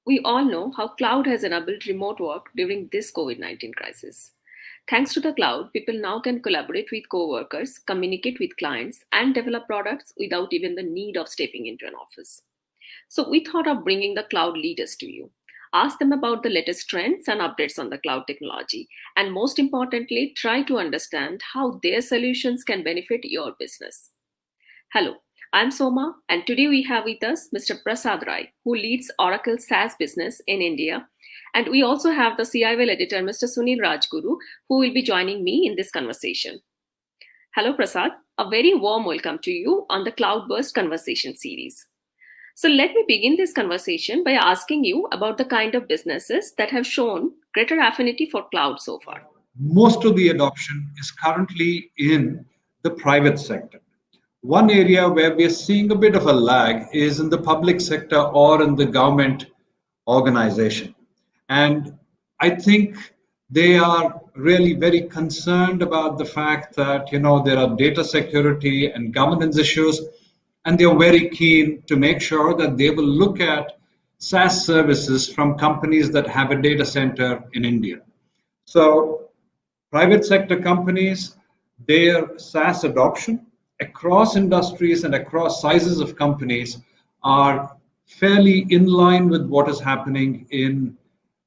We all know how cloud has enabled remote work during this COVID-19 crisis. Thanks to the cloud, people now can collaborate with co-workers, communicate with clients, and develop products without even the need of stepping into an office. So we thought of bringing the cloud leaders to you. Ask them about the latest trends and updates on the cloud technology, and most importantly, try to understand how their solutions can benefit your business. Hello, I'm Soma, and today we have with us Mr. Prasad Rai, who leads Oracle SaaS business in India. And we also have the CIOL editor, Mr. Sunil Rajguru, who will be joining me in this conversation. Hello, Prasad. A very warm welcome to you on the Cloudburst Conversation series. So let me begin this conversation by asking you about the kind of businesses that have shown greater affinity for cloud so far. Most of the adoption is currently in the private sector. One area where we are seeing a bit of a lag is in the public sector or in the government organization. And I think they are really very concerned about the fact that, there are data security and governance issues, and they're very keen to make sure that they will look at SaaS services from companies that have a data center in India. So private sector companies, their SaaS adoption across industries and across sizes of companies are fairly in line with what is happening in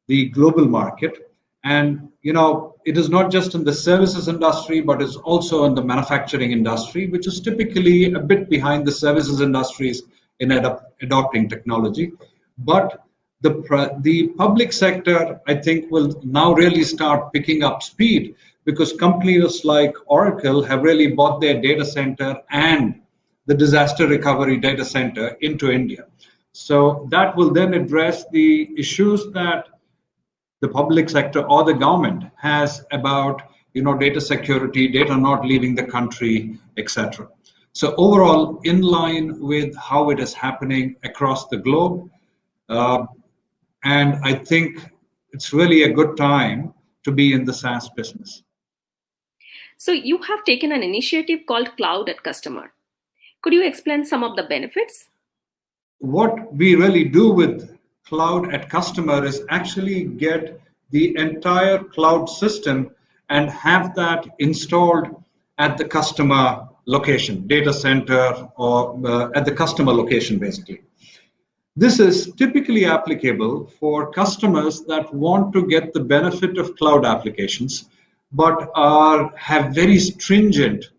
the global market. And, it is not just in the services industry, but it's also in the manufacturing industry, which is typically a bit behind the services industries in adopting technology. But the public sector, I think, will now really start picking up speed because companies like Oracle have really bought their data center and the disaster recovery data center into India. So that will then address the issues that the public sector or the government has about data security, data not leaving the country, etc. So overall, in line with how it is happening across the globe, and I think it's really a good time to be in the SaaS business. So you have taken an initiative called Cloud at Customer. Could you explain some of the benefits? What we really do with Cloud at Customer is actually get the entire cloud system and have that installed at the customer location, data center, or at the customer location, basically. This is typically applicable for customers that want to get the benefit of cloud applications, but have very stringent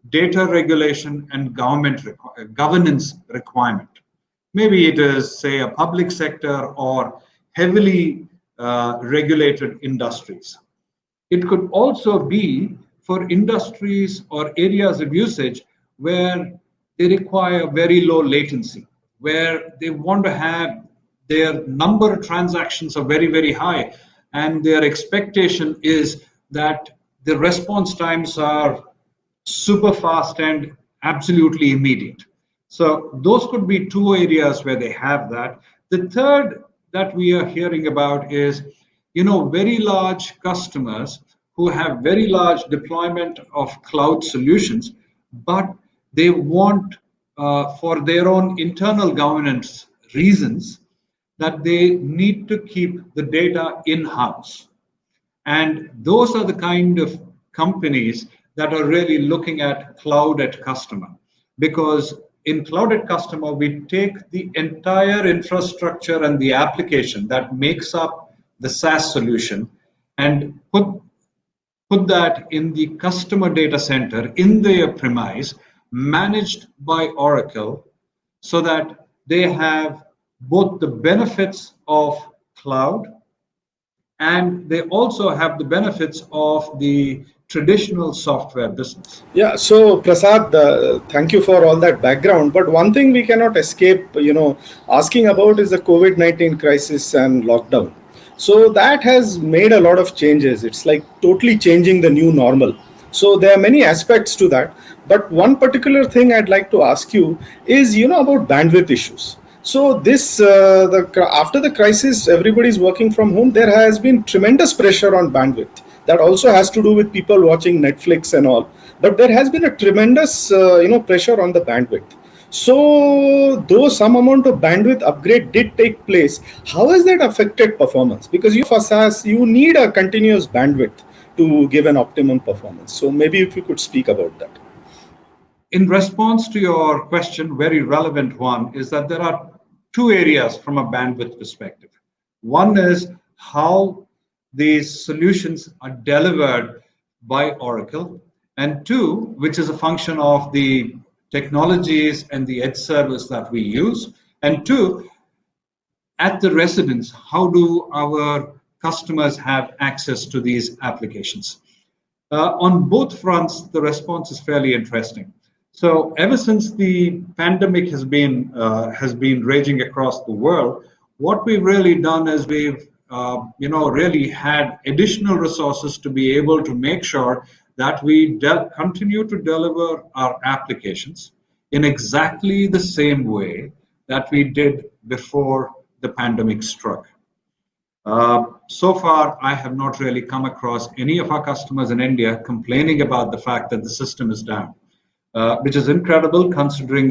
data regulation and governance requirement. Maybe it is, say, a public sector or heavily regulated industries. It could also be for industries or areas of usage where they require very low latency, where they want to have their number of transactions are very, very high, and their expectation is that the response times are super fast and absolutely immediate. So those could be two areas where they have that. The third that we are hearing about is, very large customers who have very large deployment of cloud solutions, but they want, for their own internal governance reasons, that they need to keep the data in-house. And those are the kind of companies that are really looking at Cloud at Customer, because in Cloud at Customer, we take the entire infrastructure and the application that makes up the SaaS solution and put that in the customer data center in their premise, managed by Oracle, so that they have both the benefits of cloud and they also have the benefits of the traditional software business. Yeah, so Prasad, thank you for all that background. But one thing we cannot escape, asking about is the COVID-19 crisis and lockdown. So that has made a lot of changes. It's like totally changing the new normal. So there are many aspects to that. But one particular thing I'd like to ask you is, about bandwidth issues. So this, after the crisis, everybody's working from home. There has been tremendous pressure on bandwidth. That also has to do with people watching Netflix and all. But there has been a tremendous, pressure on the bandwidth. So, though some amount of bandwidth upgrade did take place, how has that affected performance? Because you for SaaS, you need a continuous bandwidth to give an optimum performance. So, maybe if you could speak about that. In response to your question, very relevant one is that there are two areas from a bandwidth perspective. One is how these solutions are delivered by Oracle, and two, which is a function of the technologies and the edge service that we use, and two, at the residence, how do our customers have access to these applications? On both fronts, the response is fairly interesting. So ever since the pandemic has been raging across the world, what we've really done is we've really had additional resources to be able to make sure that we continue to deliver our applications in exactly the same way that we did before the pandemic struck. So far, I have not really come across any of our customers in India complaining about the fact that the system is down, which is incredible considering,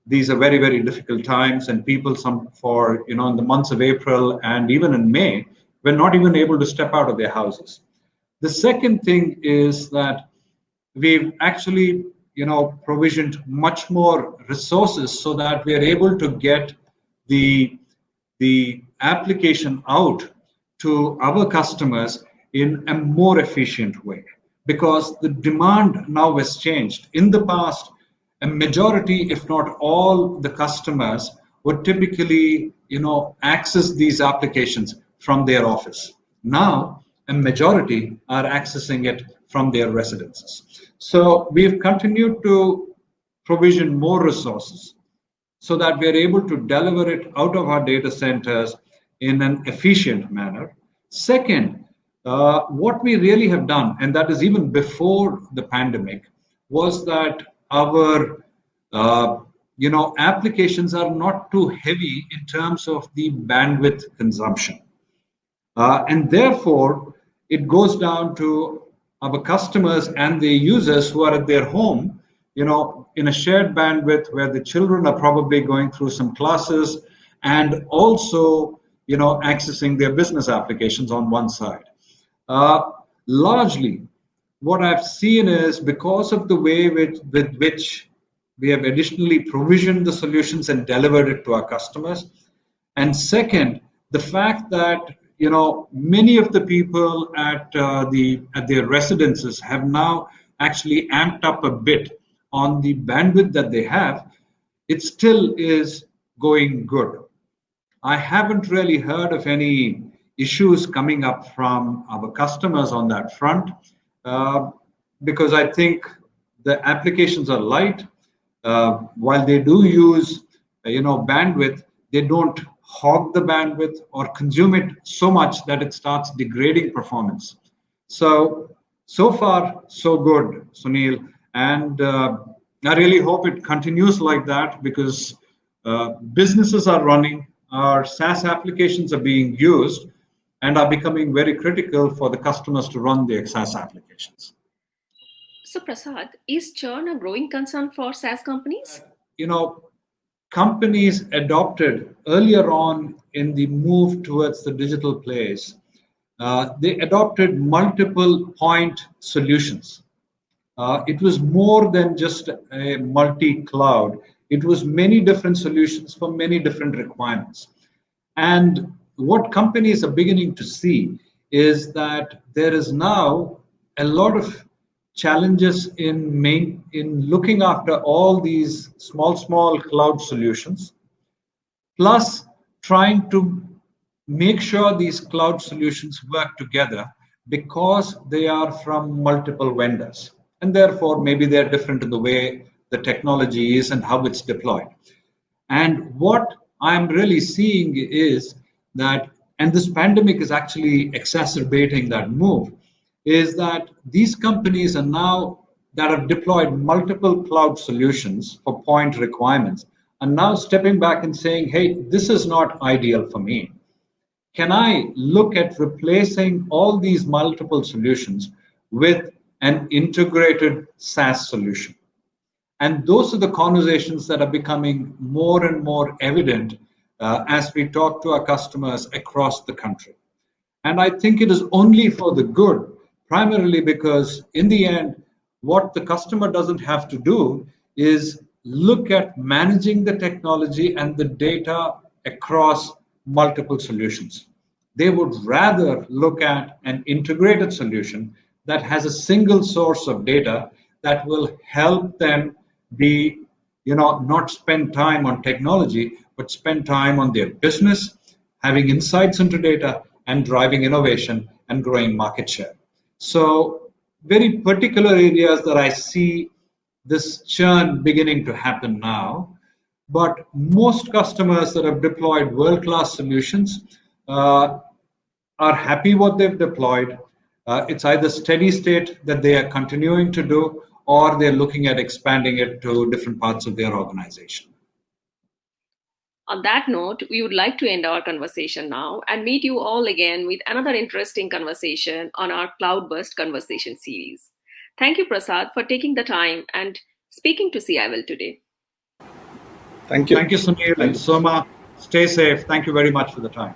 these are very, very difficult times and people in the months of April and even in May, were not even able to step out of their houses. The second thing is that we've actually, provisioned much more resources so that we are able to get the application out to our customers in a more efficient way because the demand now has changed. In the past, a majority, if not all, the customers would typically, access these applications from their office. Now, a majority are accessing it from their residences. So we've continued to provision more resources so that we are able to deliver it out of our data centers in an efficient manner. Second, what we really have done, and that is even before the pandemic, was that our applications are not too heavy in terms of the bandwidth consumption. And therefore, it goes down to our customers and the users who are at their home, in a shared bandwidth where the children are probably going through some classes and also, accessing their business applications on one side. Largely, what I've seen is because of the way with which we have additionally provisioned the solutions and delivered it to our customers. And second, the fact that many of the people at their residences have now actually amped up a bit on the bandwidth that they have. It still is going good. I haven't really heard of any issues coming up from our customers on that front because I think the applications are light. While they do use bandwidth, they don't hog the bandwidth or consume it so much that it starts degrading performance. So far, so good, Sunil. And I really hope it continues like that because businesses are running, our SaaS applications are being used and are becoming very critical for the customers to run their SaaS applications. So, Prasad, is churn a growing concern for SaaS companies? Companies adopted earlier on in the move towards the digital place, they adopted multiple point solutions. It was more than just a multi-cloud. It was many different solutions for many different requirements. And what companies are beginning to see is that there is now a lot of challenges in looking after all these small cloud solutions, plus trying to make sure these cloud solutions work together because they are from multiple vendors. And therefore, maybe they're different in the way the technology is and how it's deployed. And what I'm really seeing is that, and this pandemic is actually exacerbating that move, is that these companies are now that have deployed multiple cloud solutions for point requirements are now stepping back and saying, hey, this is not ideal for me. Can I look at replacing all these multiple solutions with an integrated SaaS solution? And those are the conversations that are becoming more and more evident as we talk to our customers across the country. And I think it is only for the good, primarily because in the end, what the customer doesn't have to do is look at managing the technology and the data across multiple solutions. They would rather look at an integrated solution that has a single source of data that will help them be, not spend time on technology, but spend time on their business, having insights into data, and driving innovation and growing market share. So, very particular areas that I see this churn beginning to happen now. But most customers that have deployed world-class solutions are happy what they've deployed. It's either steady state that they are continuing to do, or they're looking at expanding it to different parts of their organization. On that note, we would like to end our conversation now and meet you all again with another interesting conversation on our Cloudburst Conversation series. Thank you, Prasad, for taking the time and speaking to CIOL today. Thank you. Thank you, Sunil and Soma. Stay safe. Thank you very much for the time.